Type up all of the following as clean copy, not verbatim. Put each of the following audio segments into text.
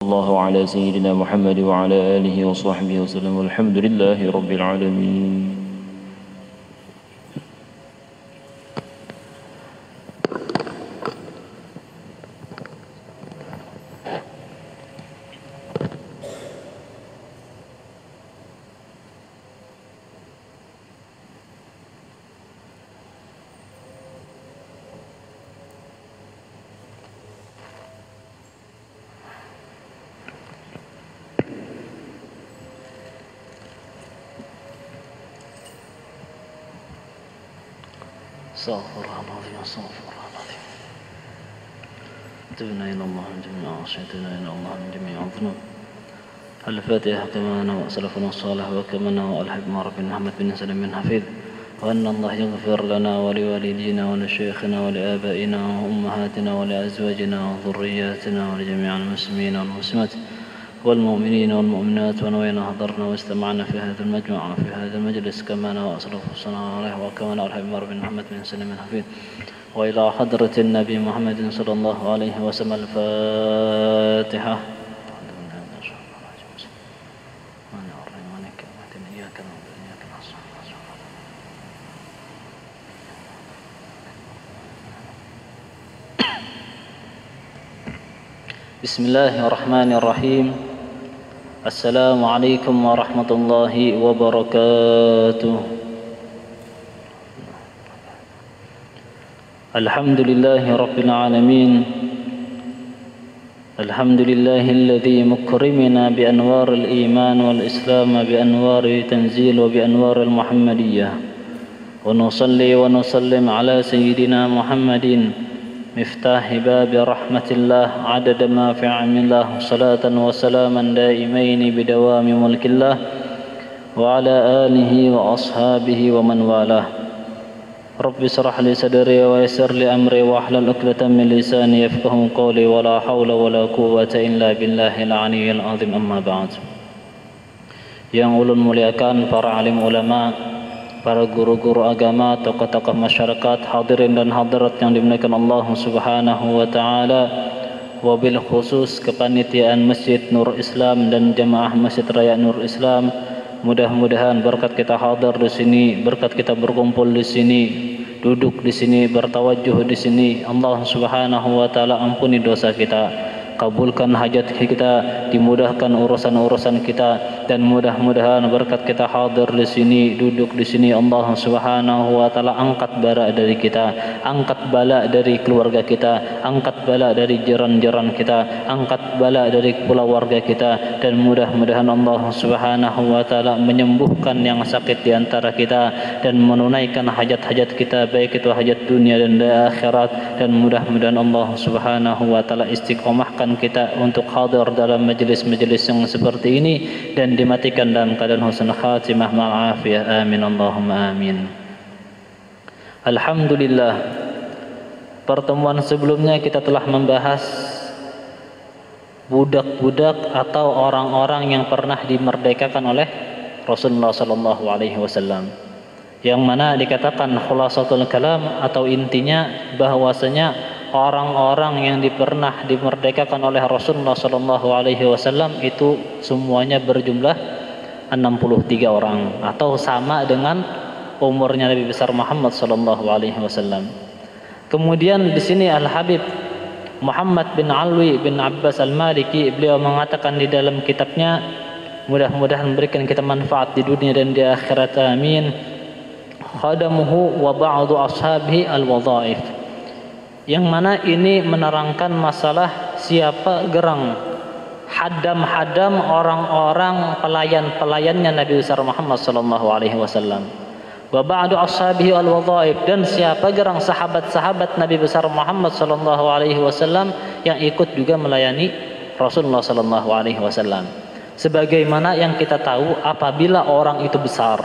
الله على سيدنا محمد وعلى آله وصحبه وسلم والحمد لله رب العالمين. Astaghfirullahaladzim, astaghfirullahaladzim. Tubna ila Allah jami'an, asyhaduna ila Allah jami'an dhunub. Al-Fatihah kama nawa salafuna salih wa kama nawa al-habib bin Muhammad bin Salim bin Hafidh. Wa anna Allah yaghfir lana wa liwalidina wa li shaykhina wa li abaina wa ummahatina wa li azwajina wa dhurriyyatina wa li jami'al muslimina wal muslimat والمؤمنين والمؤمنات ونوينا حضرنا واستمعنا في هذا المجمع وفي هذا المجلس كما نوى أصرف الصلاة عليه وكما نوى الحبيب بن محمد بن سليم الحفيظ وإلى حضرة النبي محمد صلى الله عليه وسلم. الفاتحة. بسم الله الرحمن الرحيم. السلام عليكم ورحمة الله وبركاته. الحمد لله رب العالمين. الحمد لله الذي مكرمنا بأنوار الإيمان والإسلام بأنوار تنزيل وبأنوار المحمدية ونصلي ونسلم على سيدنا محمد مفتاح باب رحمة الله عدد ما في علم الله صلاة وسلاما دائمين بدوام ملك الله وعلى آله وأصحابه ومن والاه. رب اشرح لي صدري ويسر لي أمري واحلل عقدة من لساني يفقهوا قولي ولا حول ولا قوة إلا بالله العلي العظيم. أما بعد. Yang ulun muliakan para alim ulama, para guru-guru agama, tokoh-tokoh masyarakat, hadirin dan hadirat yang dimuliakan Allah Subhanahu wa taala, wabil khusus kepanitiaan Masjid Nur Islam dan jemaah Masjid Raya Nur Islam, mudah-mudahan berkat kita hadir di sini, berkat kita berkumpul di sini, duduk di sini, bertawajuh di sini, Allah Subhanahu wa taala ampuni dosa kita, kabulkan hajat kita, dimudahkan urusan-urusan kita, dan mudah-mudahan berkat kita hadir di sini, duduk di sini, Allah Subhanahu wa taala angkat bala dari kita, angkat bala dari keluarga kita, angkat bala dari jiran-jiran kita, angkat bala dari keluarga kita, dan mudah-mudahan Allah Subhanahu wa taala menyembuhkan yang sakit di antara kita dan menunaikan hajat-hajat kita, baik itu hajat dunia dan akhirat, dan mudah-mudahan Allah Subhanahu wa taala istiqomahkan kita untuk hadir dalam majelis-majelis yang seperti ini dan dimatikan dalam keadaan husnul khatimah ma'al afiyah. Amin Allahumma amin. Alhamdulillah, pertemuan sebelumnya kita telah membahas budak-budak atau orang-orang yang pernah dimerdekakan oleh Rasulullah sallallahu alaihi wasallam, yang mana dikatakan khulasatul kalam atau intinya bahwasanya orang-orang yang pernah dimerdekakan oleh Rasulullah sallallahu alaihi wasallam itu semuanya berjumlah 63 orang atau sama dengan umurnya Nabi besar Muhammad sallallahu alaihi wasallam. Kemudian di sini Al-Habib Muhammad bin Alwi bin Abbas Al-Maliki, beliau mengatakan di dalam kitabnya, mudah-mudahan memberikan kita manfaat di dunia dan di akhirat, amin, khadamuhu wa ba'du ashabihi al-wadhaif, yang mana ini menerangkan masalah siapa gerang hadam-hadam orang-orang pelayan-pelayannya Nabi besar Muhammad sallallahu alaihi wasallam, wa ba'du ashabihi al-wadhaif, dan siapa gerang sahabat-sahabat Nabi besar Muhammad sallallahu alaihi wasallam yang ikut juga melayani Rasulullah sallallahu alaihi wasallam. Sebagaimana yang kita tahu, apabila orang itu besar,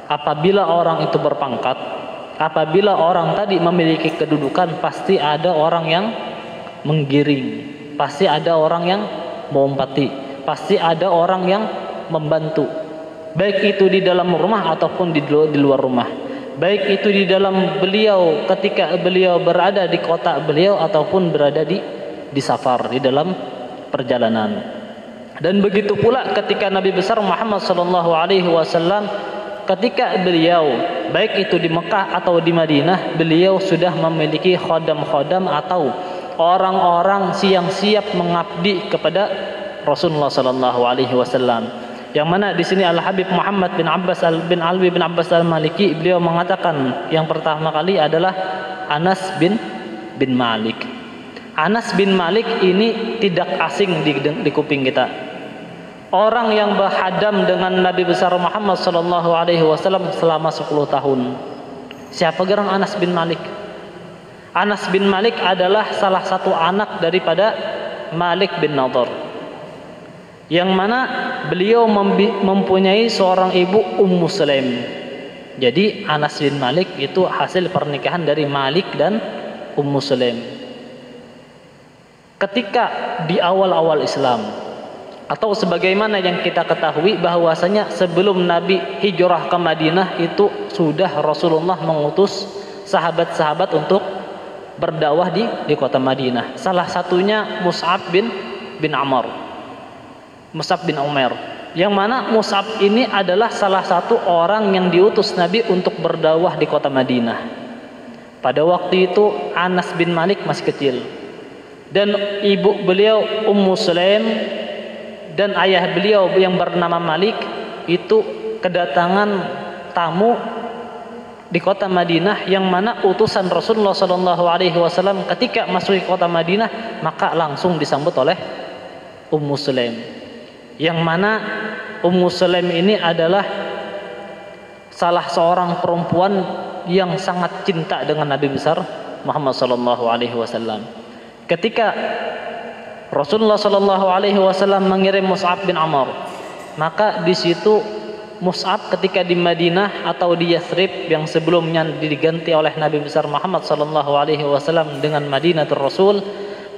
apabila orang itu berpangkat, apabila orang tadi memiliki kedudukan, pasti ada orang yang menggiring, pasti ada orang yang mengompati, pasti ada orang yang membantu, baik itu di dalam rumah ataupun di luar rumah, baik itu di dalam beliau ketika beliau berada di kota beliau ataupun berada di safar, di dalam perjalanan. Dan begitu pula ketika Nabi besar Muhammad sallallahu alaihi wasallam, ketika beliau baik itu di Mekah atau di Madinah, beliau sudah memiliki khodam-khodam atau orang-orang yang siap mengabdi kepada Rasulullah sallallahu alaihi wasallam. Yang mana di sini Al Habib Muhammad bin Abbas bin Alwi bin Abbas Al-Maliki, beliau mengatakan yang pertama kali adalah Anas bin Malik. Anas bin Malik ini tidak asing di kuping kita. Orang yang berhadam dengan Nabi besar Muhammad sallallahu alaihi wasallam selama 10 tahun. Siapa gerang Anas bin Malik? Anas bin Malik adalah salah satu anak daripada Malik bin Nadhr, yang mana beliau mempunyai seorang ibu Ummu Sulaim. Jadi Anas bin Malik itu hasil pernikahan dari Malik dan Ummu Sulaim. Ketika di awal-awal Islam, atau sebagaimana yang kita ketahui bahwasanya sebelum Nabi hijrah ke Madinah itu sudah Rasulullah mengutus sahabat-sahabat untuk berdakwah di kota Madinah. Salah satunya Mus'ab bin Amr, Mus'ab bin Umair, yang mana Mus'ab ini adalah salah satu orang yang diutus Nabi untuk berdakwah di kota Madinah. Pada waktu itu Anas bin Malik masih kecil, dan ibu beliau Ummu Sulaim dan ayah beliau yang bernama Malik itu kedatangan tamu di kota Madinah, yang mana utusan Rasulullah sallallahu alaihi wasallam ketika masuk ke kota Madinah maka langsung disambut oleh Ummu Sulaim, yang mana Ummu Sulaim ini adalah salah seorang perempuan yang sangat cinta dengan Nabi besar Muhammad sallallahu alaihi wasallam. Ketika Rasulullah sallallahu alaihi wasallam mengirim Mus'ab bin Amr, maka di situ Mus'ab ketika di Madinah atau di Yathrib yang sebelumnya diganti oleh Nabi besar Muhammad sallallahu alaihi wasallam dengan Madinatul Rasul,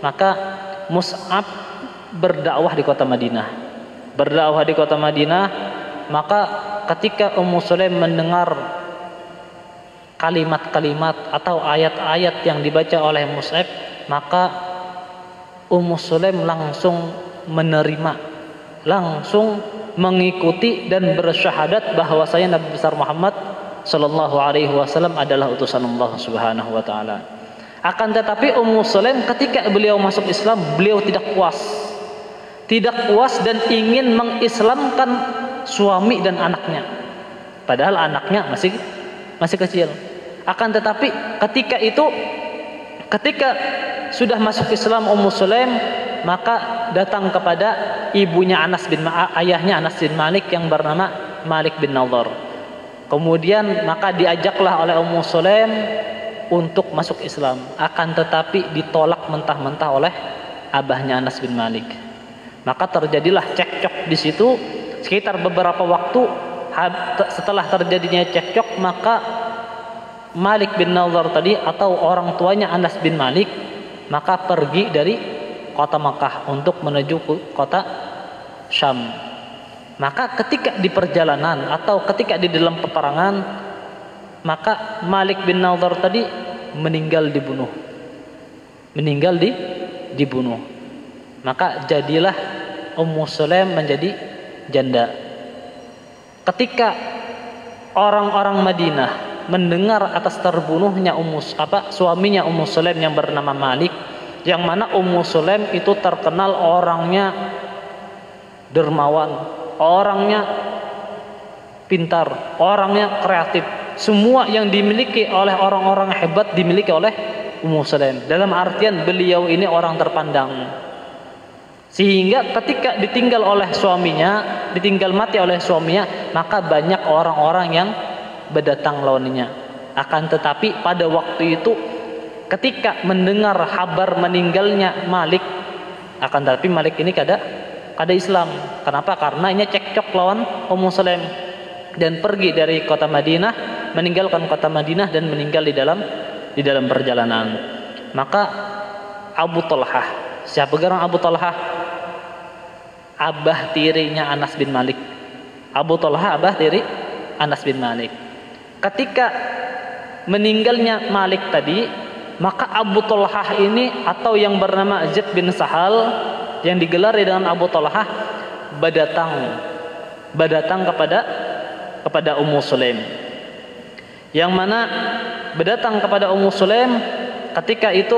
maka Mus'ab berdakwah di kota Madinah. Berdakwah di kota Madinah, maka ketika Ummu Sulaim mendengar kalimat-kalimat atau ayat-ayat yang dibaca oleh Mus'ab, maka Ummu Sulaim langsung menerima, langsung mengikuti dan bersyahadat bahwasanya Nabi besar Muhammad sallallahu alaihi wasallam adalah utusan Allah Subhanahu wa taala. Akan tetapi Ummu Sulaim ketika beliau masuk Islam, beliau tidak puas dan ingin mengislamkan suami dan anaknya, padahal anaknya masih kecil. Akan tetapi ketika sudah masuk Islam Ummu Sulaim, maka datang kepada ayahnya Anas bin Malik yang bernama Malik bin Nadhr. Kemudian maka diajaklah oleh Ummu Sulaim untuk masuk Islam, akan tetapi ditolak mentah-mentah oleh abahnya Anas bin Malik. Maka terjadilah cekcok di situ sekitar beberapa waktu. Setelah terjadinya cekcok, maka Malik bin Nadhr tadi atau orang tuanya Anas bin Malik maka pergi dari kota Makkah untuk menuju ke kota Syam. Maka ketika di perjalanan atau ketika di dalam peperangan, maka Malik bin Nadhr tadi meninggal dibunuh. Maka jadilah Ummu Sulaim menjadi janda. Ketika orang-orang Madinah mendengar atas terbunuhnya suaminya Ummu Sulaim yang bernama Malik, yang mana Ummu Sulaim itu terkenal orangnya dermawan, orangnya pintar, orangnya kreatif. Semua yang dimiliki oleh orang-orang hebat dimiliki oleh Ummu Sulaim. Dalam artian beliau ini orang terpandang. Sehingga ketika ditinggal mati oleh suaminya, maka banyak orang-orang yang berdatang lawannya. Akan tetapi pada waktu itu ketika mendengar kabar meninggalnya Malik, akan tetapi Malik ini kada Islam. Kenapa? Karena ini cekcok lawan Ummu Sulaim dan pergi dari kota Madinah, meninggalkan kota Madinah dan meninggal di dalam perjalanan. Maka Abu Talhah, siapa gerang Abu Talhah? Abah tirinya Anas bin Malik. Abu Talhah abah tiri Anas bin Malik. Ketika meninggalnya Malik tadi, maka Abu Talhah ini atau yang bernama Zaid bin Sahal, yang digelar dengan Abu Talhah berdatang kepada Ummu Sulaim. Yang mana berdatang kepada Ummu Sulaim ketika itu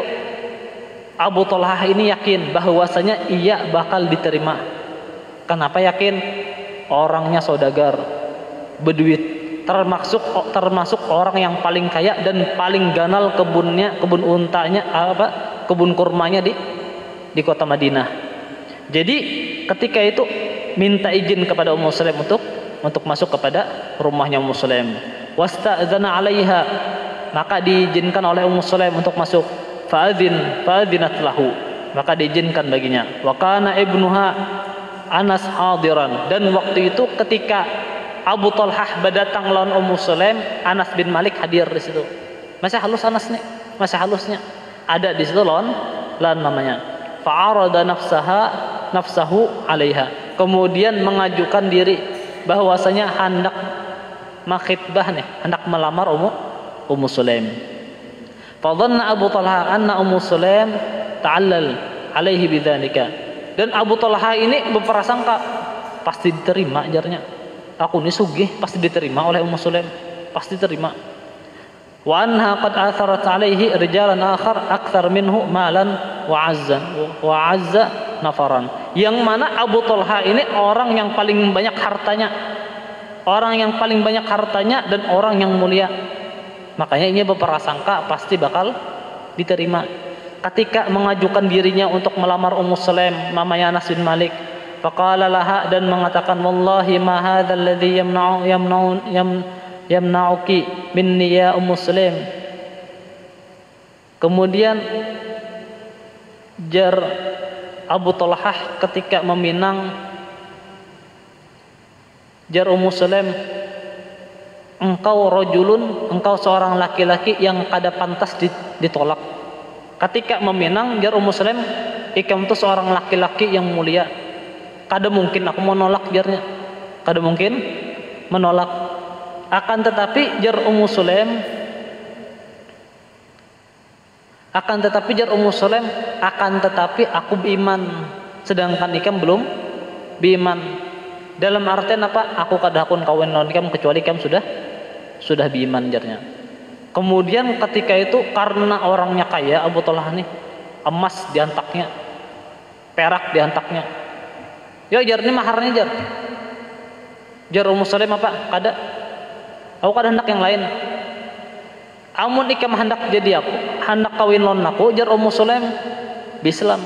Abu Talhah ini yakin bahwasanya ia bakal diterima. Kenapa yakin? Orangnya saudagar, berduit, termasuk orang yang paling kaya dan paling ganal kebun untanya, kebun kurmanya di kota Madinah. Jadi ketika itu minta izin kepada Ummu Sulaim untuk masuk kepada rumahnya Ummu Sulaim. Wasta'dzana 'alaiha, maka diizinkan oleh Ummu Sulaim untuk masuk. Fa'adzinat lahu, maka diizinkan baginya. Wa kana ibnuha Anas hadiran, dan waktu itu ketika Abu Talhah berdatang lawan Ummu Sulaim, Anas bin Malik hadir di situ. Masih halus Anas nih, masih halusnya ada di situ lawan namanya. Fa'arada nafsahu 'alaiha, kemudian mengajukan diri bahwasanya hendak makhitbah nih, hendak melamar Ummu Sulaim. Fadhanna Abu Talha anna Ummu Sulaim ta'allal alaihi bidzalika, dan Abu Talha ini berprasangka pasti diterima ajarnya. Aku ini sugih, pasti diterima oleh Ummu Sulaim, pasti diterima. Wa anha qad atharat alaihi rijalan akthar minhu malan wa azza nafaran, yang mana Abu Talha ini orang yang paling banyak hartanya, dan orang yang mulia. Makanya ini berprasangka pasti bakal diterima. Ketika mengajukan dirinya untuk melamar Ummu Sulaim, mamanya Anas bin Malik, faqala laha, dan mengatakan, wallahi ma hadzal ladzi yamna'uki minni ya Ummu Sulaim. Kemudian jar Abu Talhah ketika meminang, jar Ummu Sulaim, engkau rajulun, engkau seorang laki-laki yang kada pantas ditolak. Ketika meminang, jar Ummu Sulaim, ikam itu seorang laki-laki yang mulia, kada mungkin aku menolak, jarnya kada mungkin menolak. Akan tetapi jar Ummu Sulaim, akan tetapi aku beriman, sedangkan ikam belum beriman. Dalam artian apa? Aku kada hakun kawin lawan ikam kecuali ikam sudah beriman, jarnya. Kemudian ketika itu karena orangnya kaya, Abu Talhah nih, emas diantaknya, perak diantaknya. Ya jar ini maharnya, jar Ummu Sulaim apa? Kada, aku kada hendak yang lain. Amun ikam hendak jadi aku, hendak kawin lawan aku, jar Ummu Sulaim Islam,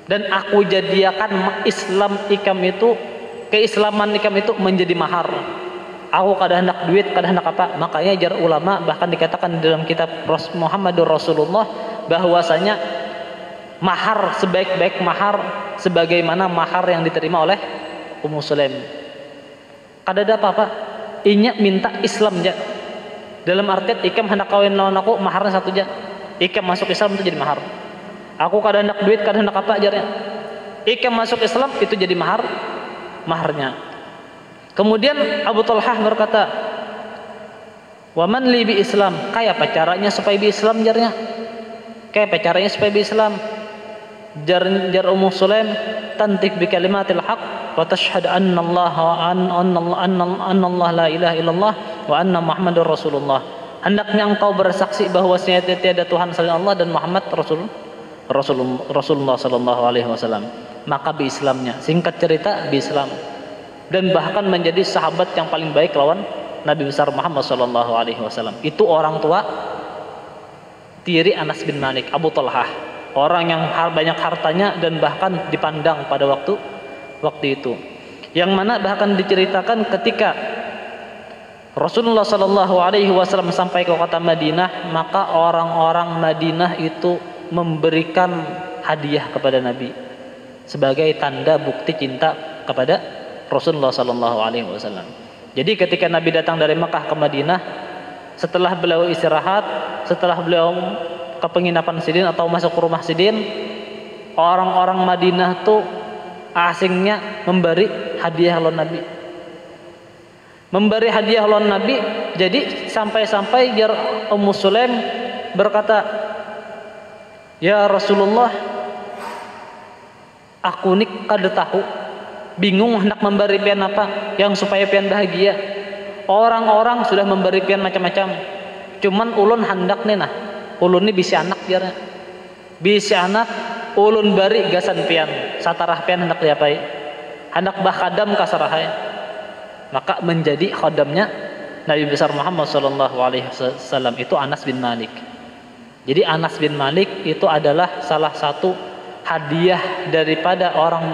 dan aku jadiakan Islam ikam itu, keislaman ikam itu menjadi mahar. Aku kada hendak duit, kada hendak apa. Makanya jar ulama bahkan dikatakan dalam kitab Muhammadur Rasulullah bahwasanya mahar sebaik-baik mahar sebagaimana mahar yang diterima oleh Ummu Sulaim. Kada ada apa-apa, inya minta Islam aja. Dalam artian ikam hendak kawin lawan aku, maharnya satu aja. Ikam masuk Islam itu jadi mahar. Aku kada hendak duit, kada hendak apa ajarnya. Ikam masuk Islam itu jadi maharnya. Kemudian Abu Talhah berkata, wa man li bi Islam, kayak apa caranya supaya bi Islam, jarnya? Kayak apa caranya supaya bi Islam? Jar Ummu Sulaim, tantik bi kalimatil haq wa tashhad anna Allah la ilaha illallah wa anna Muhammadur Rasulullah. Hendaknya engkau bersaksi bahwasanya tiada Tuhan selain Allah dan Muhammad Rasulullah sallallahu alaihi wasallam. Maka bi Islamnya, singkat cerita bi Islam, dan bahkan menjadi sahabat yang paling baik lawan Nabi besar Muhammad sallallahu alaihi wasallam. Itu orang tua tiri Anas bin Malik, Abu Talhah, orang yang banyak hartanya dan bahkan dipandang pada waktu itu. Yang mana bahkan diceritakan ketika Rasulullah sallallahu alaihi wasallam sampai ke kota Madinah, maka orang-orang Madinah itu memberikan hadiah kepada Nabi sebagai tanda bukti cinta kepada Rasulullah sallallahu alaihi wasallam. Jadi ketika Nabi datang dari Mekah ke Madinah, setelah beliau istirahat, setelah beliau ke penginapan Sidin atau masuk ke rumah Sidin, orang-orang Madinah tuh asingnya memberi hadiah lawan Nabi. Memberi hadiah lawan Nabi, jadi sampai-sampai jar Ummu Sulaim berkata, "Ya Rasulullah, Aku nih kada tahu, bingung hendak memberi pian apa yang supaya pian bahagia. Orang-orang sudah memberi pian macam-macam, cuman ulun hendak nih nah, ulun nih bisi anak biarnya, bisi anak ulun bari gasan pian, satarah pian hendak diapai, hendak bahkadam kasarahai. Maka menjadi khodamnya Nabi besar Muhammad SAW itu Anas bin Malik. Jadi Anas bin Malik itu adalah salah satu hadiah daripada orang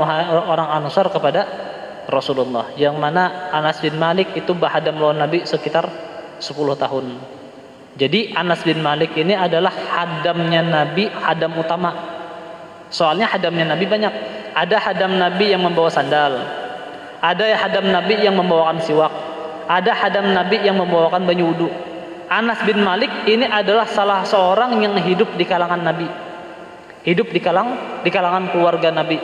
Ansar kepada Rasulullah, yang mana Anas bin Malik itu bahadam lawan Nabi sekitar 10 tahun. Jadi Anas bin Malik ini adalah hadamnya Nabi, hadam utama. Soalnya hadamnya Nabi banyak. Ada hadam Nabi yang membawa sandal, ada hadam Nabi yang membawakan siwak, ada hadam Nabi yang membawakan banyu wudu. Anas bin Malik ini adalah salah seorang yang hidup di kalangan Nabi, hidup di kalangan keluarga Nabi.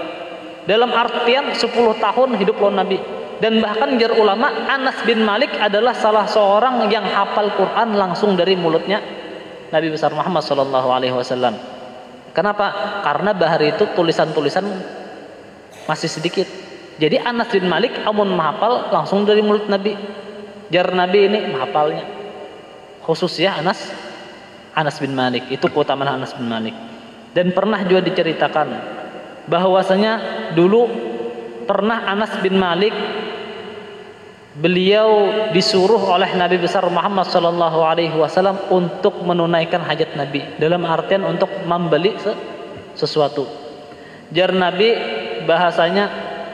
Dalam artian 10 tahun hidup lawan Nabi. Dan bahkan jar ulama, Anas bin Malik adalah salah seorang yang hafal Quran langsung dari mulutnya Nabi besar Muhammad SAW. Kenapa? Karena bahari itu tulisan-tulisan masih sedikit. Jadi Anas bin Malik amun menghafal langsung dari mulut Nabi. Jar Nabi ini menghafalnya. Khusus ya Anas bin Malik. Itu keutamaan Anas bin Malik. Dan pernah juga diceritakan bahwasanya dulu pernah Anas bin Malik, beliau disuruh oleh Nabi besar Muhammad SAW untuk menunaikan hajat Nabi, dalam artian untuk membeli sesuatu. Jar Nabi bahasanya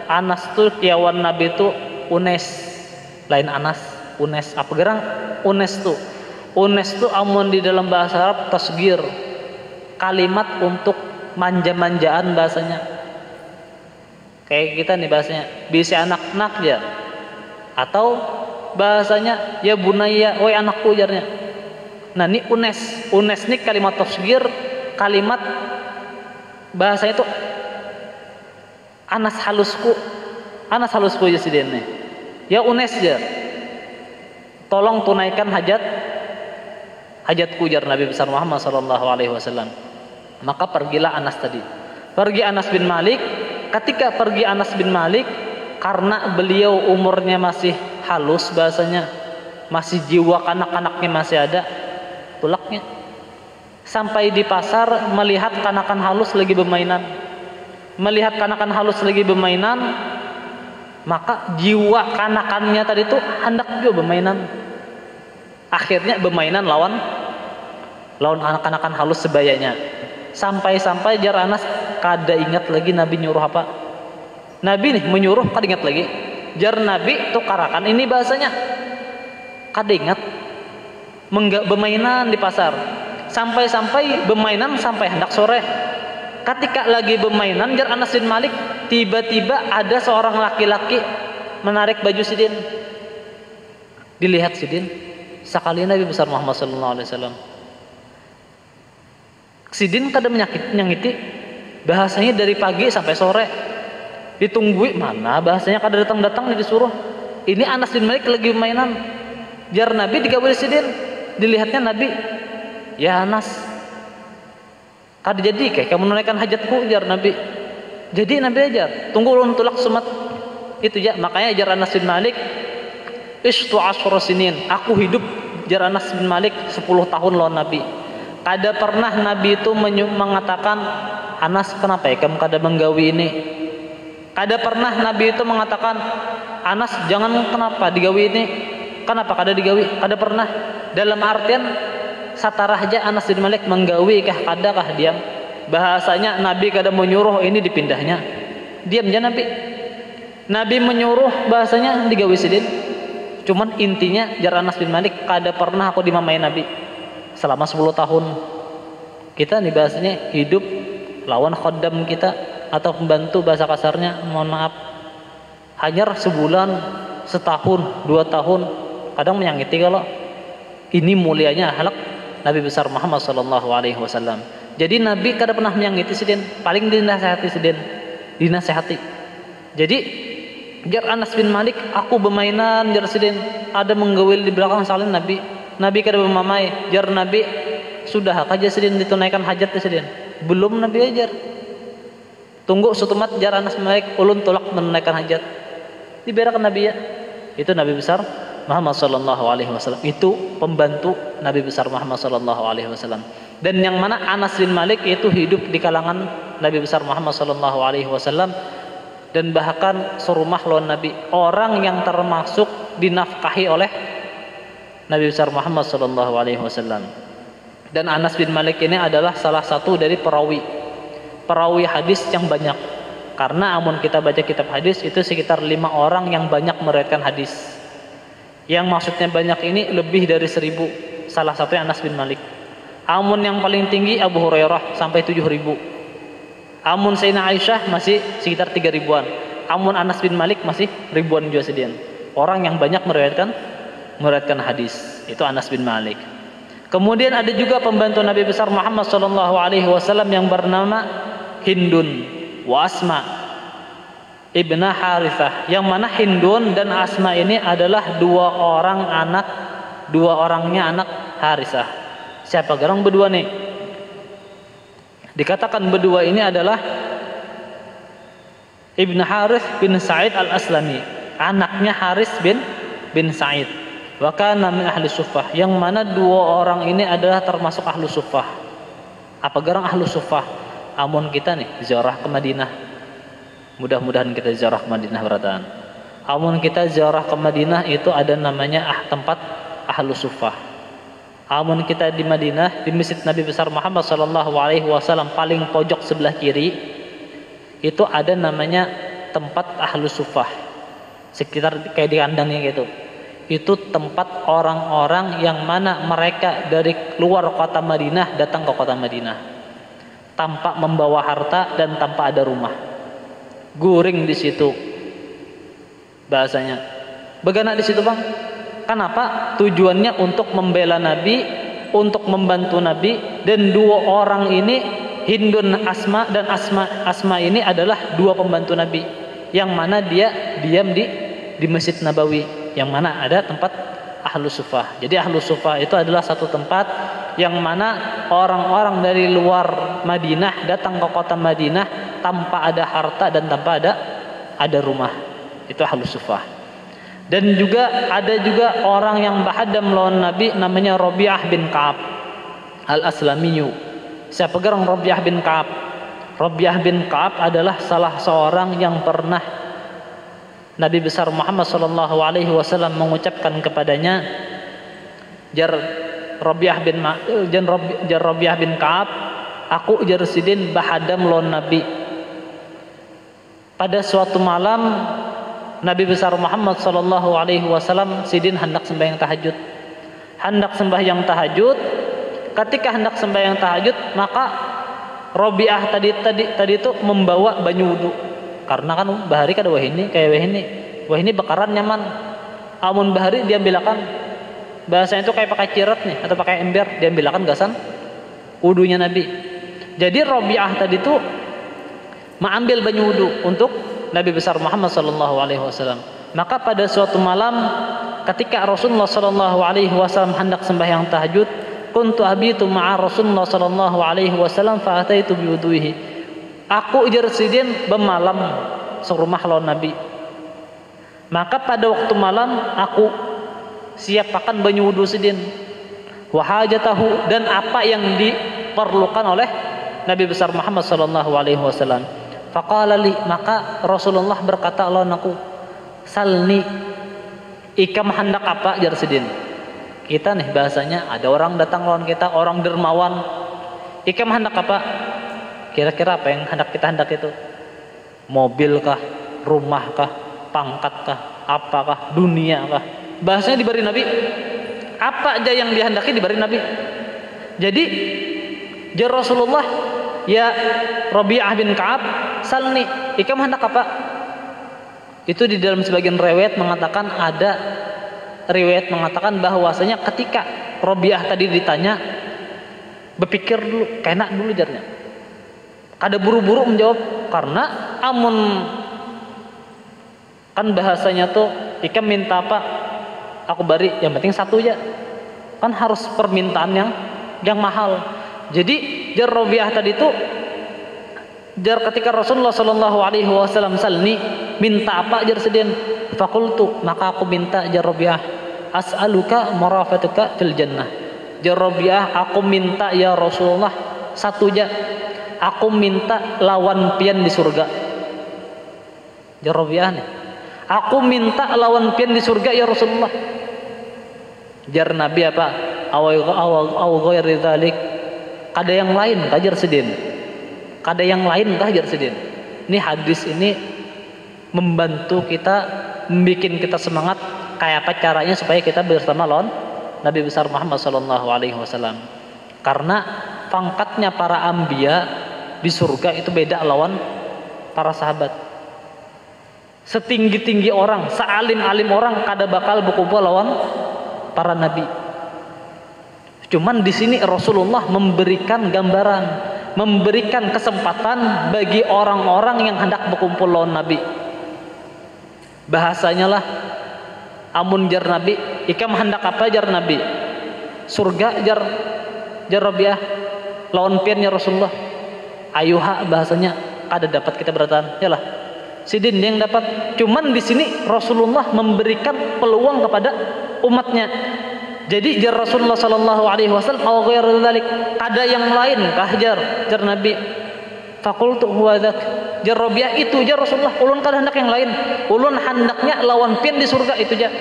Anas tuh kiawan Nabi tuh Unes, lain Anas, Unes. Apa gerang? Unes tuh amun di dalam bahasa Arab tasgir, kalimat untuk manja-manjaan bahasanya. Kayak kita nih bahasanya bisa anak-anak ya, atau bahasanya ya bunaya, woi anakku jarnya. Nah ini Unes nih kalimat tasgir, kalimat bahasanya itu Anas halusku ya sidene. Ya Unes jar, tolong tunaikan hajatku jar Nabi besar Muhammad SAW. Maka pergilah Anas tadi. Pergi Anas bin Malik. Ketika pergi Anas bin Malik, karena beliau umurnya masih halus bahasanya, masih jiwa kanak-kanaknya masih ada, tulaknya. Sampai di pasar melihat kanakan halus lagi bermainan. Melihat kanakan halus lagi bermainan, maka jiwa kanakannya tadi itu hendak juga bermainan. Akhirnya bermainan lawan anak-anakan halus sebayanya. Sampai-sampai jar Anas kada ingat lagi Nabi nyuruh apa. Nabi nih menyuruh kada ingat lagi. Jar Nabi tuh karakan ini bahasanya kada ingat bermainan di pasar. Sampai-sampai bermainan sampai hendak sore. Ketika lagi bermainan jar Anas bin Malik, tiba-tiba ada seorang laki-laki menarik baju sidin. Dilihat sidin, sekali Nabi besar Muhammad SAW. Sidin kada menyakiti, bahasanya dari pagi sampai sore ditungguin, mana bahasanya kada datang-datang disuruh. Ini Anas bin Malik lagi mainan. Jar Nabi digabul sidin, dilihatnya Nabi, ya Anas, kada jadi kayak kamu menunaikan hajatku jar Nabi. Jadi Nabi ajar, tunggu ulun tulak sumat itu ya. Makanya jar Anas bin Malik, ishtu asyra sinin, aku hidup jar Anas bin Malik 10 tahun lawan Nabi. Kada pernah Nabi itu mengatakan, Anas kenapa ya kamu kada menggawi ini. Kada pernah Nabi itu mengatakan, Anas jangan kenapa digawi ini, kenapa kada digawi. Kada pernah. Dalam artian satarah aja Anas bin Malik menggawi kah kada kah diam. Bahasanya Nabi kada menyuruh ini dipindahnya, diam aja Nabi. Nabi menyuruh bahasanya digawi sidin. Cuman intinya jar Anas bin Malik, kada pernah aku dimamai Nabi selama 10 tahun. Kita nih bahasanya hidup lawan khodam kita atau pembantu, bahasa kasarnya, mohon maaf, hanya sebulan, setahun, 2 tahun, kadang menyakiti kalau ini mulianya akhlak Nabi besar Muhammad SAW. Jadi Nabi kada pernah menyakiti sidin, paling dinasehati sidin, dinasehati. Jadi jar Anas bin Malik, aku bermainan jar sidin, ada menggawil di belakang salin Nabi kada memamai. Jar Nabi, sudah aja sidin ditunaikan hajat sidin. Belum Nabi ajar. Tunggu sutumat jar Anas bin Malik ulun tolak menunaikan hajat. Diberakan Nabi ya. Itu Nabi besar Muhammad sallallahu alaihi wasallam. Itu pembantu Nabi besar Muhammad sallallahu alaihi wasallam. Dan yang mana Anas bin Malik itu hidup di kalangan Nabi besar Muhammad sallallahu alaihi wasallam dan bahkan serumah lawan Nabi, orang yang termasuk dinafkahi oleh Nabi besar Muhammad sallallahu alaihi wasallam. Dan Anas bin Malik ini adalah salah satu dari perawi hadis yang banyak. Karena amun kita baca kitab hadis itu sekitar 5 orang yang banyak meriwayatkan hadis. Yang maksudnya banyak ini lebih dari 1000. Salah satunya Anas bin Malik. Amun yang paling tinggi Abu Hurairah sampai 7000. Amun Sayyidina Aisyah masih sekitar 3000-an. Amun Anas bin Malik masih ribuan juga sedian. Orang yang banyak meriwayatkan hadis itu Anas bin Malik. Kemudian ada juga pembantu Nabi besar Muhammad sallallahu alaihi wasallam yang bernama Hindun wa Asma ibnah Harithah, yang mana Hindun dan Asma ini adalah dua orangnya anak Harithah. Siapa garang berdua nih? Dikatakan berdua ini adalah Ibn Harith bin Sa'id al-Aslami, anaknya Harith bin Sa'id. Wa kana min ahli suffah, yang mana dua orang ini adalah termasuk ahlu suffah. Apa garang ahlu suffah? Amun kita nih ziarah ke Madinah, mudah-mudahan kita ziarah ke Madinah berataan. Amun kita ziarah ke Madinah itu ada namanya tempat ahlu suffah. Amun kita di Madinah, di masjid Nabi besar Muhammad sallallahu alaihi wasallam paling pojok sebelah kiri itu ada namanya tempat ahlu suffah. Sekitar kayak di kandangnya gitu. Itu tempat orang-orang yang mana mereka dari luar kota Madinah datang ke kota Madinah tanpa membawa harta dan tanpa ada rumah. Guring di situ bahasanya. Begana di situ, Bang. Kenapa? Tujuannya untuk membela Nabi, untuk membantu Nabi, dan dua orang ini Hindun Asma dan Asma ini adalah dua pembantu Nabi yang mana dia diam di Masjid Nabawi, yang mana ada tempat ahlu suffah. Jadi ahlu suffah itu adalah satu tempat yang mana orang-orang dari luar Madinah datang ke kota Madinah tanpa ada harta dan tanpa ada rumah. Itu ahlu suffah. Dan juga ada juga orang yang bahadam lawan Nabi namanya Rabi'ah bin Ka'ab al-Aslamiyu. Siapa gerang Rabi'ah bin Ka'ab? Rabi'ah bin Ka'ab adalah salah seorang yang pernah Nabi besar Muhammad sallallahu alaihi wasallam mengucapkan kepadanya, jar Rabi'ah bin Ka'ab, aku jar sidin bahadam lawan Nabi. Pada suatu malam Nabi besar Muhammad sallallahu alaihi wasallam sidin hendak sembahyang tahajud. Ketika hendak sembahyang tahajud, maka Rabi'ah tadi itu membawa banyu wudu. Karena kan bahari kada wahini bakaran nyaman. Amun bahari dia bilakan bahasanya itu kayak pakai cirat nih atau pakai ember, dia bilakan gasan wudunya Nabi. Jadi Rabi'ah tadi itu mengambil banyu wudu untuk Nabi besar Muhammad sallallahu alaihi wasallam. Maka pada suatu malam ketika Rasulullah sallallahu alaihi wasallam hendak sembahyang tahajud, kuntu abitu ma'a Rasulullah sallallahu alaihi wasallam fa ataitu bi wudu'ihi. Aku ujar sidin bermalam serumah lawan Nabi. Maka pada waktu malam aku siapkan banyu wudu sidin. Wa hajatahu, dan apa yang diperlukan oleh Nabi besar Muhammad sallallahu alaihi wasallam. Faqala li, maka Rasulullah berkata lawan aku, salni, ikam hendak apa jar sidin. Kita nih bahasanya ada orang datang lawan kita, orang dermawan. Ikam hendak apa? Kira-kira apa yang kita hendak itu? Mobil kah? Rumah kah? Pangkat kah? Apakah? Dunia kah? Bahasanya diberi Nabi. Apa aja yang dihendaki diberi Nabi. Jadi jar Rasulullah, ya Rabi'ah bin Ka'ab, salni, ikam hendak apa? Itu di dalam sebagian riwayat mengatakan, ada riwayat mengatakan bahwasanya ketika Rabi'ah tadi ditanya, berpikir dulu, kena dulu jarnya. Kada buru-buru menjawab, karena amun kan bahasanya tuh ikam minta apa aku beri, yang penting satu aja. Kan harus permintaan yang mahal. Jadi jar Rabi'ah tadi tuh Jar ketika Rasulullah sallallahu alaihi wasallam salni, minta apa jar sedin? Fakultu, maka aku minta jar Rabi'ah, as'aluka marafatuka fil jannah. Jar Rabi'ah, aku minta ya Rasulullah satu aja, aku minta lawan pian di surga. Jar Rabi'ah nih, aku minta lawan pian di surga ya Rasulullah. Jar Nabi apa? Aw ghairi dzalik. Ada yang lain kajar sedin. Ada yang lain kah jar sedin. Ini hadis ini membantu kita, membuat kita semangat kayak apa caranya supaya kita bersama lawan Nabi besar Muhammad sallallahu alaihi wasallam. Karena pangkatnya para anbiya di surga itu beda lawan para sahabat. Setinggi-tinggi orang, sealim-alim orang kada bakal berkumpul lawan para nabi. Cuman di sini Rasulullah memberikan gambaran, memberikan kesempatan bagi orang-orang yang hendak berkumpul lawan Nabi. Bahasanya lah, amun jar Nabi, ikam hendak apa jar Nabi? Surga jar Rabi'ah, lawan piannya Rasulullah. Ayuha bahasanya, kada dapat kita beratan. Yalah, sidin yang dapat. Cuman di sini Rasulullah memberikan peluang kepada umatnya. Jadi jar Rasulullah sallallahu alaihi wasallam aw ghairu dzalik, ada yang lain kah jar Nabi? Fakultu huwa dzak. Jar Rabi'ah itu jar Rasulullah, ulun kada hendak yang lain. Ulun hendaknya lawan pian di surga itu jar.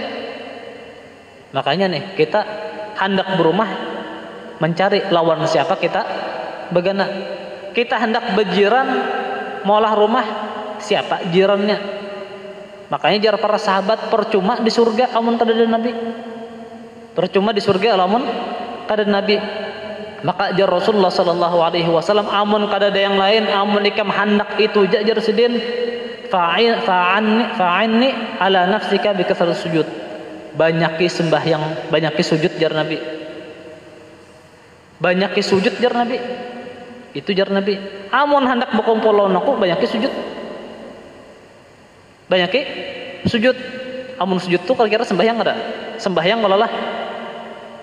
Makanya nih kita hendak berumah mencari lawan siapa kita begana. Kita hendak berjiran maulah rumah siapa jirannya. Makanya jar para sahabat percuma di surga amun kada ada Nabi. Percuma di surga alamun kada Nabi. Maka jar Rasulullah sallallahu alaihi wasallam, amun kada ada yang lain, amun ikam hendak itu jar sedin, fa'anni ala nafsika bi kathrat sujud. Banyaki sembahyang, banyaki sujud jar Nabi. Banyaki sujud jar Nabi. Itu jar Nabi. Amun hendak berkumpul lawan aku, banyaki sujud. Banyaki sujud. Amun sujud tuh kira-kira sembahyang ada. Sembahyang walalah.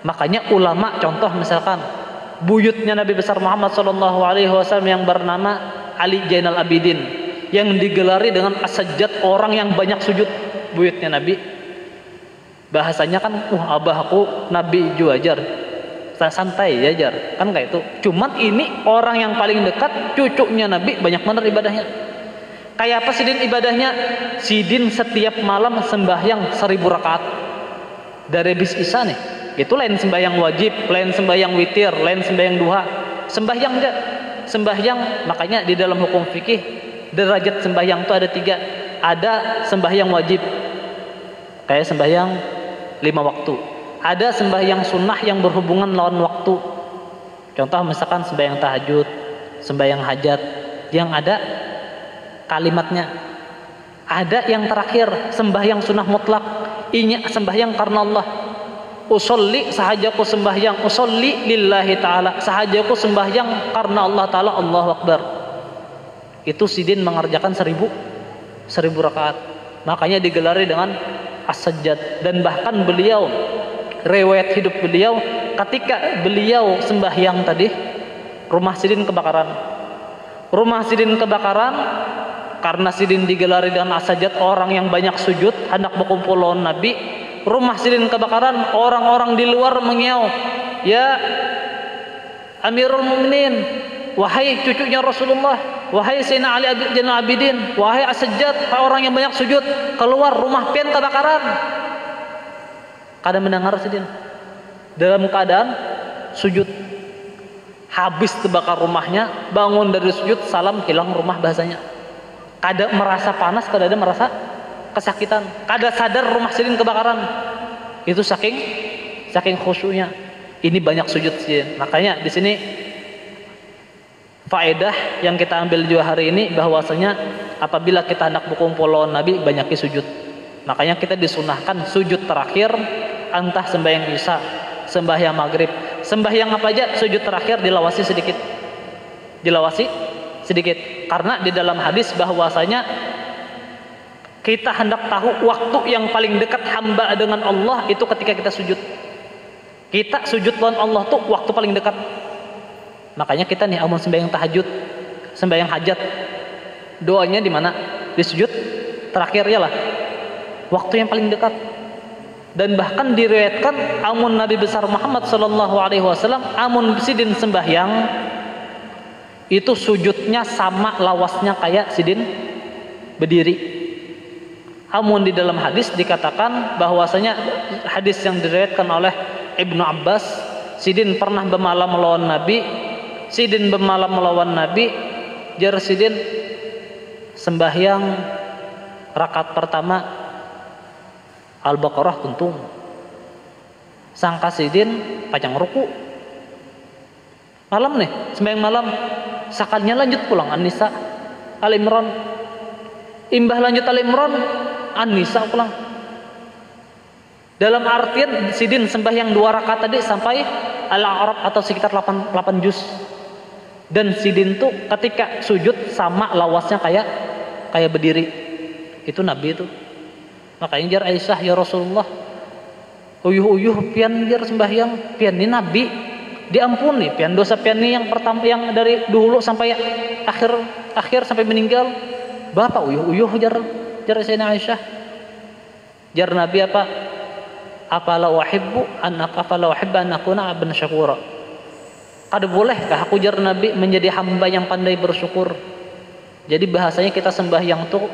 Makanya ulama contoh misalkan buyutnya Nabi besar Muhammad sallallahu alaihi wasallam yang bernama Ali Zainal Abidin yang digelari dengan as-sajjad, orang yang banyak sujud, buyutnya Nabi. Bahasanya kan abahku Nabi juajar. Santai ya jar. Kan kayak itu. Cuman ini orang yang paling dekat, cucunya Nabi, banyak benar ibadahnya. Kayak apa sidin ibadahnya? Sidin setiap malam sembahyang 1000 rakaat. Dari bis isya nih. Itu lain sembahyang wajib, lain sembahyang witir, lain sembahyang duha. Sembahyang aja. Sembahyang, makanya di dalam hukum fikih derajat sembahyang itu ada 3. Ada sembahyang wajib, kayak sembahyang 5 waktu. Ada sembahyang sunnah yang berhubungan lawan waktu. Contoh misalkan sembahyang tahajud, sembahyang hajat, yang ada kalimatnya. Ada yang terakhir sembahyang sunnah mutlak, ini sembahyang karena Allah. Usolli sahajaku sembahyang, usolli lillahi ta'ala, sahajaku sembahyang karena Allah ta'ala, Allahu Akbar. Itu sidin mengerjakan 1000 rakaat. Makanya digelari dengan as-sajjad. Dan bahkan beliau, riwayat hidup beliau, ketika beliau sembahyang tadi, rumah sidin kebakaran. Rumah sidin kebakaran karena sidin digelari dengan as-sajjad, orang yang banyak sujud hendak berkumpul lawan Nabi. Rumah sidin kebakaran, orang-orang di luar mengiau, ya Amirul Mukminin, wahai cucunya Rasulullah, wahai Sayyidina Ali Zainal Abidin, wahai as-sajjad, orang yang banyak sujud, keluar, rumah pian kebakaran. Kada mendengar sidin, dalam keadaan sujud. Habis terbakar rumahnya, bangun dari sujud, salam, hilang rumah bahasanya. Kada merasa panas, kada ada merasa kesakitan, kada sadar rumah sidin kebakaran. Itu saking khusyuknya. Ini banyak sujud sidin. Makanya di sini faedah yang kita ambil juga hari ini, bahwasanya apabila kita hendak berkumpul lawan Nabi, banyaki sujud. Makanya kita disunahkan sujud terakhir, entah sembahyang isya, sembahyang maghrib, sembahyang apa aja, sujud terakhir dilawasi sedikit. Dilawasi sedikit. Karena di dalam hadis bahwasanya kita hendak tahu waktu yang paling dekat hamba dengan Allah itu ketika kita sujud. Kita sujud lawan Allah tuh waktu paling dekat. Makanya kita nih amun sembahyang tahajud, sembahyang hajat, Doanya di mana? Di sujud terakhir ya lah. Waktu yang paling dekat. Dan bahkan diriwayatkan amun Nabi besar Muhammad sallallahu alaihi wasallam amun sidin sembahyang itu sujudnya sama lawasnya kayak sidin berdiri. Amun di dalam hadis dikatakan bahwasanya hadis yang diriwayatkan oleh Ibnu Abbas, sidin pernah bermalam melawan Nabi, sidin bermalam melawan Nabi, jar sidin sembahyang rakaat pertama Al-Baqarah tuntung. Sangka sidin panjang ruku. Malam nih, sembahyang malam, sakalnya lanjut pulang An-Nisa, Al-Imran. Imbah lanjut Al-Imran, An-Nisa pulang. Dalam artian sidin sembahyang 2 rakaat tadi sampai Al-A'raf atau sekitar 8 juz. Dan sidin tuh ketika sujud sama lawasnya kayak berdiri. Itu Nabi itu. Makanya jar Aisyah, ya Rasulullah, uyuh pian jar sembahyang, pian ini Nabi diampuni, pian dosa pian ini yang pertama yang dari dulu sampai akhir sampai meninggal. Bapak uyuh jar Sayyidina Aisyah. Jar Nabi apa? Afala uhibbu an akuna abdan syakura. Kada bolehkah aku jar Nabi menjadi hamba yang pandai bersyukur? Jadi bahasanya kita sembahyang tuh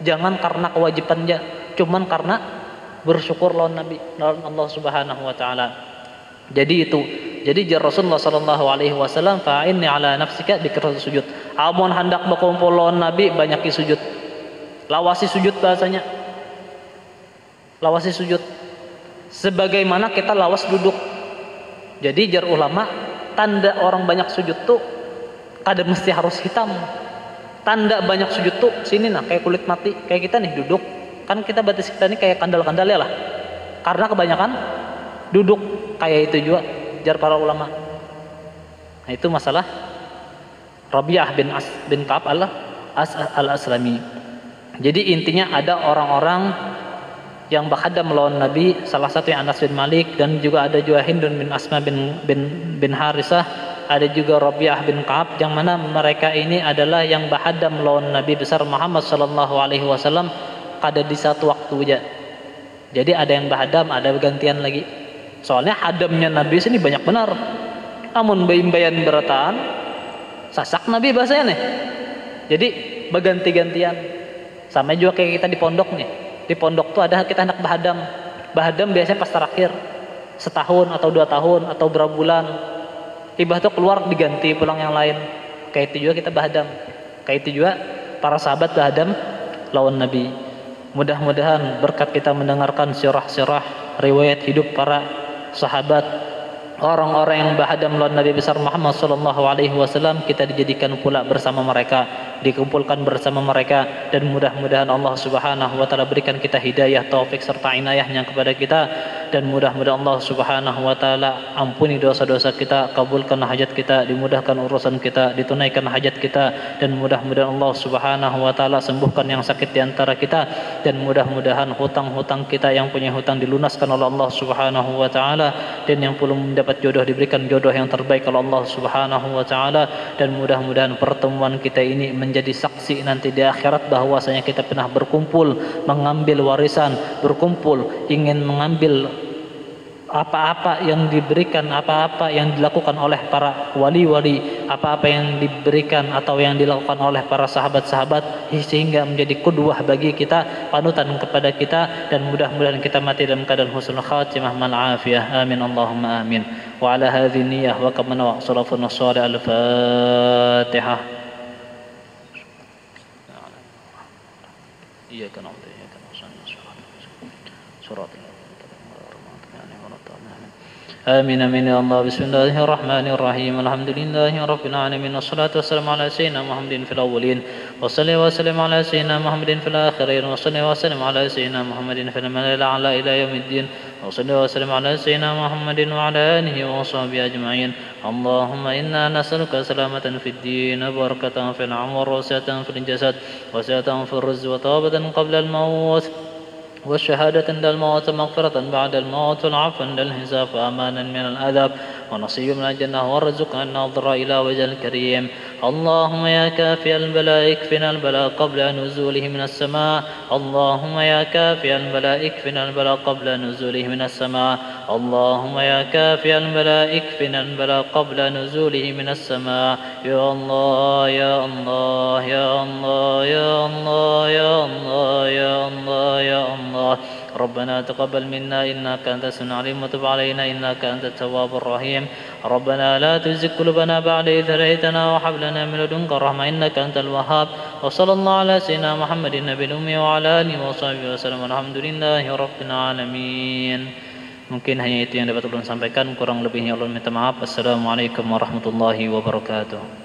jangan karena kewajibannya, cuman karena bersyukur lawan Nabi, lawan Allah Subhanahu wa taala. Jadi itu. Jadi jar Rasulullah sallallahu alaihi wasallam fa'inni ala nafsika bikrat sujud. Amun hendak berkumpul lawan Nabi banyaki sujud. Lawasi sujud bahasanya. Lawasi sujud. Sebagaimana kita lawas duduk. Jadi jar ulama tanda orang banyak sujud tuh kada mesti harus hitam. Tanda banyak sujud tuh sini nah kayak kulit mati, kayak kita nih duduk. Kan kita batis kita nih kayak kandal-kandal ya lah. Karena kebanyakan duduk kayak itu juga jar para ulama. Nah itu masalah Rabi'ah bin Ka'ab al-Aslami. Jadi intinya ada orang-orang yang berhadam melawan Nabi, salah satu yang Anas bin Malik, dan juga ada juga Hindun bin Asma bin Harisah, ada juga Rabi'ah bin Ka'ab, yang mana mereka ini adalah yang berhadam melawan Nabi besar Muhammad sallallahu alaihi wasallam kada di satu waktu aja. Jadi ada yang berhadam, ada bergantian lagi. Soalnya hadamnya Nabi sini banyak benar. Amun bayan berataan sasak Nabi bahasanya nih. Jadi berganti-gantian. Sama juga kayak kita di pondok nih. Di pondok tuh ada kita hendak berhadam. Berhadam biasanya pas terakhir. Setahun atau 2 tahun atau berapa bulan. Ibah tuh keluar diganti pulang yang lain. Kayak itu juga kita berhadam. Kayak itu juga para sahabat berhadam lawan Nabi. Mudah-mudahan berkat kita mendengarkan sirah-sirah riwayat hidup para sahabat, orang-orang yang berhadam lawan Nabi besar Muhammad sallallahu alaihi wasallam, kita dijadikan pula bersama mereka, dikumpulkan bersama mereka, dan mudah-mudahan Allah Subhanahu wa taala berikan kita hidayah, taufik serta inayahnya kepada kita, dan mudah-mudahan Allah Subhanahu wa taala ampuni dosa-dosa kita, kabulkan hajat kita, dimudahkan urusan kita, ditunaikan hajat kita, dan mudah-mudahan Allah Subhanahu wa taala sembuhkan yang sakit di antara kita, dan mudah-mudahan hutang-hutang kita yang punya hutang dilunaskan oleh Allah Subhanahu wa taala, dan yang belum mendapat jodoh diberikan jodoh yang terbaik oleh Allah Subhanahu wa taala, dan mudah-mudahan pertemuan kita ini menjadi saksi nanti di akhirat bahwasanya kita pernah berkumpul mengambil warisan, berkumpul ingin mengambil apa-apa yang diberikan, apa-apa yang dilakukan oleh para wali-wali, apa-apa yang diberikan atau yang dilakukan oleh para sahabat-sahabat, sehingga menjadi qudwah bagi kita, panutan kepada kita, dan mudah-mudahan kita mati dalam keadaan husnul khatimah mal afiyah. Amin Allahumma amin. Wa ala hadhihi niyyah wa kamana wa salafun salih al-Fatihah. Iyyaka na'budu wa iyyaka nasta'in. Shiratal آمين آمين يا الله. بسم الله الرحمن الرحيم. الحمد لله رب العالمين، والصلاة والسلام على سيدنا محمد في الأولين، وصلى وسلم على سيدنا محمد في الآخرين، وصلى وسلم على سيدنا محمد في الملأ الأعلى إلى يوم الدين، وصلى وسلم على سيدنا محمد وعلى آله وصحبه أجمعين. اللهم إنا نسألك سلامة في الدين، وبركة في العمر، وسعة في الجسد، وسعة في الرزق، وتوبة قبل الموت، والشهادة عند الموت، مغفرة بعد الموت، والعفو عند الحساب، وأمانا من العذاب، ونصيب من الجنة، والرزق أن نظر إلى وجه الكريم. اللهم يا كافي البلاء اكفنا البلاء قبل نزوله من السماء اللهم يا كافي البلاء اكفنا البلاء قبل نزوله من السماء اللهم يا كافي البلاء اكفنا البلاء قبل نزوله من السماء يا الله يا الله يا الله يا الله يا الله يا الله يا الله ربنا تقبل منا إنك أنت السميع العليم وتب علينا إنك أنت التواب الرحيم ربنا لا تزغ قلوبنا بعد إذ هديتنا وهب لنا من لدنك الرحمة إنك أنت الوهاب وصلى الله على سيدنا محمد النبي الأمي وعلى آله وصحبه وسلم والحمد لله رب العالمين. Mungkin hanya itu yang dapat ulun sampaikan, kurang lebihnya ulun minta maaf. Assalamualaikum warahmatullahi wabarakatuh.